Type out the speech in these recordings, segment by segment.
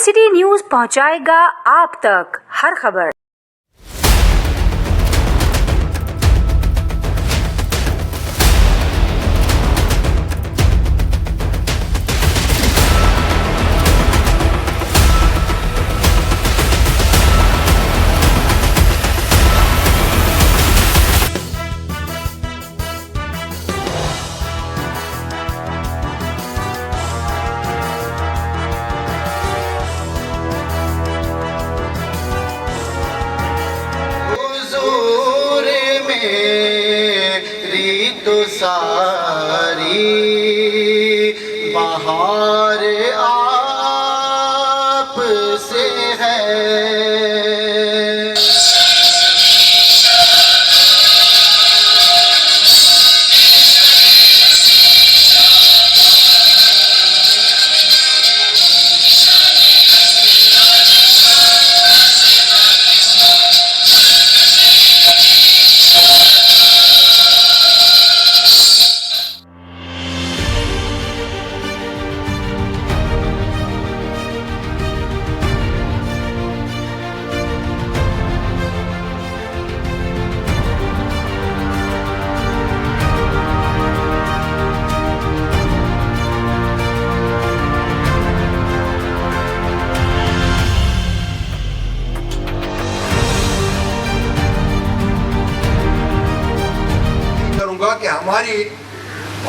City news पहुंचाएगा आप तक हर खबर। सारी बहार आप से है। कि हमारी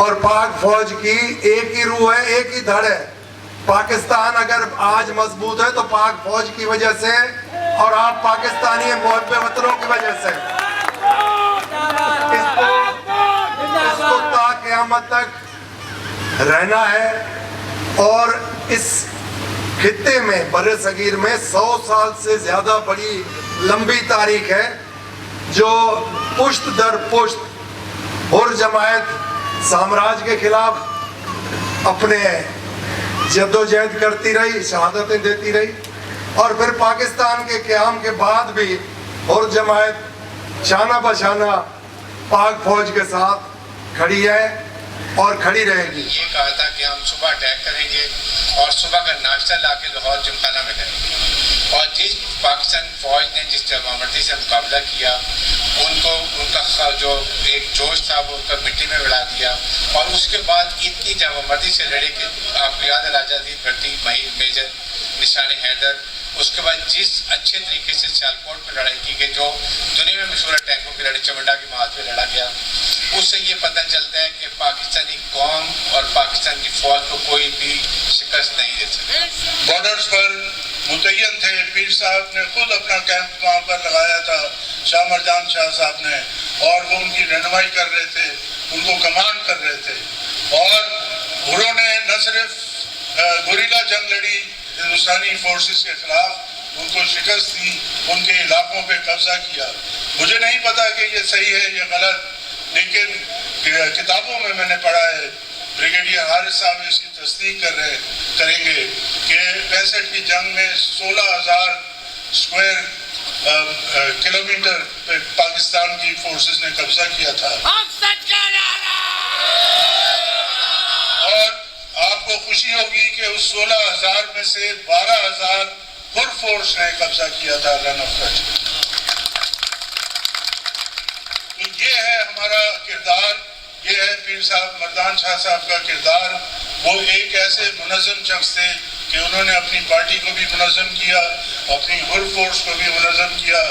और पाक फौज की एक ही रूह है, एक ही धड़ है। पाकिस्तान अगर आज मजबूत है तो पाक फौज की वजह से और आप पाकिस्तानी मुहब्बे वतनों की वजह से। इसको क़यामत तक रहना है। और इस खित्ते में बरे सगीर में 100 साल से ज्यादा बड़ी लंबी तारीख है जो पुश्त दर पुश्त और जमायत साम्राज्य के खिलाफ अपने जद्दोजहद करती रही, शहादतें देती रही। और फिर पाकिस्तान के क़याम के बाद भी और जमायत शाना बशाना पाक फौज के साथ खड़ी है और खड़ी रहेगी। ये कहा था कि हम सुबह अटैक करेंगे और सुबह का नाश्ता लाके लाहौर जिमखाना में करेंगे। और जिस पाकिस्तान फौज ने जिस जमामर्दी से मुकाबला किया उनका जो एक जोश था वो उनका मिट्टी में मिला दिया। और उसके बाद इतनी जमामर्दी से लड़े कि आपको याद है राजा अजीज भट्टी, मेजर निशान हैदर, उसके बाद जिस अच्छे तरीके से सियालकोट में लड़ाई की गई जो दुनिया में मशहूर टैंकों की लड़ाई चमंडा की महाद में लड़ा गया, उससे ये पता चलता है कि पाकिस्तानी कौम और पाकिस्तान की फौज को कोई भी शिकस्त नहीं दे सकती। बॉर्डर्स पर मुतय्यन थे, पीर साहब ने खुद अपना कैंप वहाँ पर लगाया था, शाह मर्दान शाह साहब ने, और वो उनकी रहनुमाई कर रहे थे, उनको कमांड कर रहे थे। और उन्होंने न सिर्फ गुरिल्ला जंग लड़ी हिंदुस्तानी फोर्सेस के खिलाफ, उनको शिकस्त दी, उनके इलाकों पे कब्जा किया। मुझे नहीं पता कि ये सही है या गलत, लेकिन किताबों में मैंने पढ़ा है, ब्रिगेडियर हारिस साहब इसकी तस्दीक करेंगे कि 65 की जंग में 16,000 स्क्वायर किलोमीटर पे पाकिस्तान की फोर्सेस ने कब्जा किया था। और आपको खुशी होगी कि उस 16,000 में से 12,000 खुर फोर्स ने कब्जा किया था रन ऑफ कच्छ। तो ये है हमारा किरदार, ये है पीर साहब मर्दान शाह साहब का किरदार। वो एक ऐसे मुनज़्ज़म शख्स थे कि उन्होंने अपनी पार्टी को भी मुनज़्ज़म किया, अपनी हुर फोर्स को भी मुनज़्ज़म किया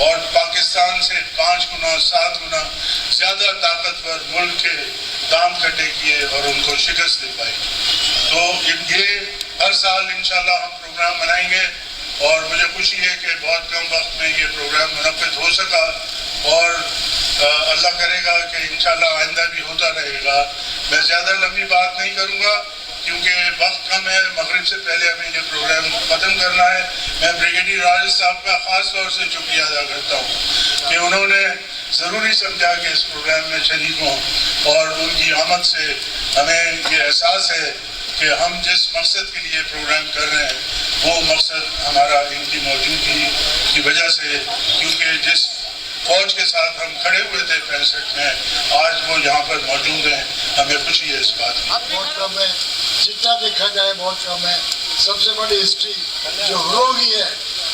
और पाकिस्तान से 5 गुना 7 गुना ज़्यादा ताकतवर मुल्क के दाम कटे किए और उनको शिकस्त दे पाई। तो ये हर साल इंशाल्लाह हम प्रोग्राम मनाएंगे और मुझे खुशी है कि बहुत कम वक्त में ये प्रोग्राम मुनक़्क़िद हो सका और अल्लाह करेगा कि इंशाल्लाह आइंदा भी होता रहेगा। मैं ज़्यादा लंबी बात नहीं करूँगा क्योंकि वक्त कम है, मगरिब से पहले हमें ये प्रोग्राम ख़त्म करना है। मैं ब्रिगेडियर हारिस साहब का ख़ास तौर से शुक्रिया अदा करता हूँ कि उन्होंने ज़रूरी समझा कि इस प्रोग्राम में शरीक हों और उनकी आमद से हमें ये एहसास है कि हम जिस मकसद के लिए प्रोग्राम कर रहे हैं वो मकसद हमारा इनकी मौजूदगी की वजह से, क्योंकि जिस फौज के साथ हम खड़े हुए थे 65 में, आज वो यहाँ पर मौजूद हैं, हमें खुशी है इस बात की। बहुत कम है, जितना देखा जाए बहुत कम है। सबसे बड़ी हिस्ट्री जो हुरों की है,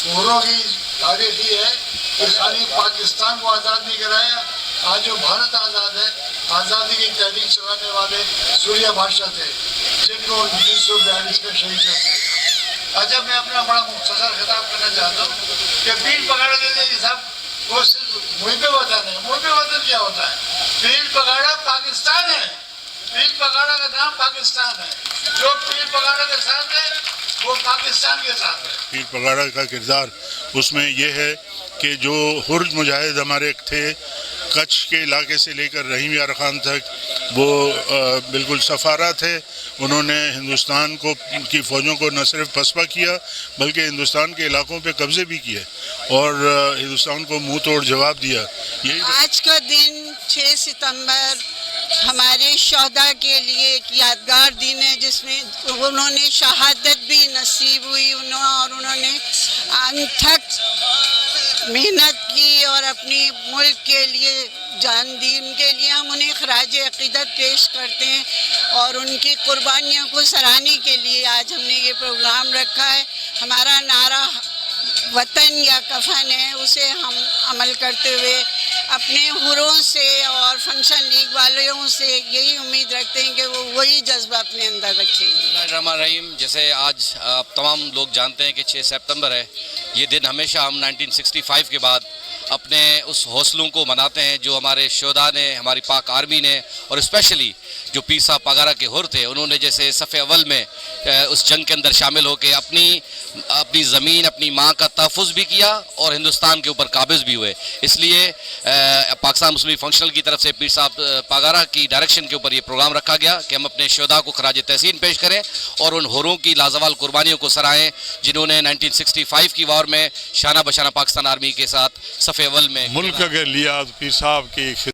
हुरों की तारीख ही है कि खाली पाकिस्तान को आज़ाद नहीं कराया। आज जो भारत आज़ाद है, आज़ादी की तहरीक चलाने वाले सूर्य भाषा थे, जिनको 1942 में शहीद कर दिया। अच्छा, मैं अपना बड़ा मुख्तसर खिताब करना चाहता हूँ कि पीर पगाड़ा देने के साहब वो सिर्फ मुहिब वतन है। मुहिब वतन क्या होता है? पीर पगाड़ा पाकिस्तान है, पीर पगाड़ा का नाम पाकिस्तान है। जो पीर पगाड़ा के साथ है वो पाकिस्तान के साथ है। पीर पगाड़ा का किरदार उसमें यह है कि जो हुर्र मुजाहिद हमारे थे, कच्छ के इलाके से लेकर रहीम यार खान तक, वो बिल्कुल सफारा थे। उन्होंने हिंदुस्तान को की फ़ौजों को न सिर्फ पसपा किया बल्कि हिंदुस्तान के इलाकों पे कब्ज़े भी किए और हिंदुस्तान को मुंह तोड़ जवाब दिया। यही आज का दिन 6 सितंबर हमारे शोहदा के लिए एक यादगार दिन है, जिसमें उन्होंने शहादत भी नसीब हुई और उन्होंने अनथक मेहनत की और अपनी मुल्क के लिए जान दी। उनके लिए हम उन्हें खराज अक़ीदत पेश करते हैं और उनकी कुर्बानियों को सराहने के लिए आज हमने ये प्रोग्राम रखा है। हमारा नारा वतन या कफन है, उसे हम अमल करते हुए अपने हुरों से और फंक्शन लीग वालों से यही उम्मीद रखते हैं कि वो वही जज्बा अपने अंदर रखेंगे। रहमान रहीम, जैसे आज तमाम लोग जानते हैं कि 6 सितंबर है। ये दिन हमेशा हम 1965 के बाद अपने उस हौसलों को मनाते हैं जो हमारे शोहदा ने, हमारी पाक आर्मी ने और स्पेशली जो पीर साहब पगारा के हुर थे, उन्होंने जैसे सफ़े अव्वल में उस जंग के अंदर शामिल होकर अपनी ज़मीन, अपनी माँ का तहफ़्फ़ुज़ भी किया और हिंदुस्तान के ऊपर काबिज़ भी हुए। इसलिए पाकिस्तान मुस्लिम फंक्शनल की तरफ से पीर साहब पगारा की डायरेक्शन के ऊपर ये प्रोग्राम रखा गया कि हम अपने शोहदा को खराज तहसीन पेश करें और उन हुरों की लाजवाल कुर्बानियों को सराहें जिन्होंने 1965 की वार में शाना बशाना पाकिस्तान आर्मी के साथ सफ़े अव्वल में मुल्क के लिए पीर साहब की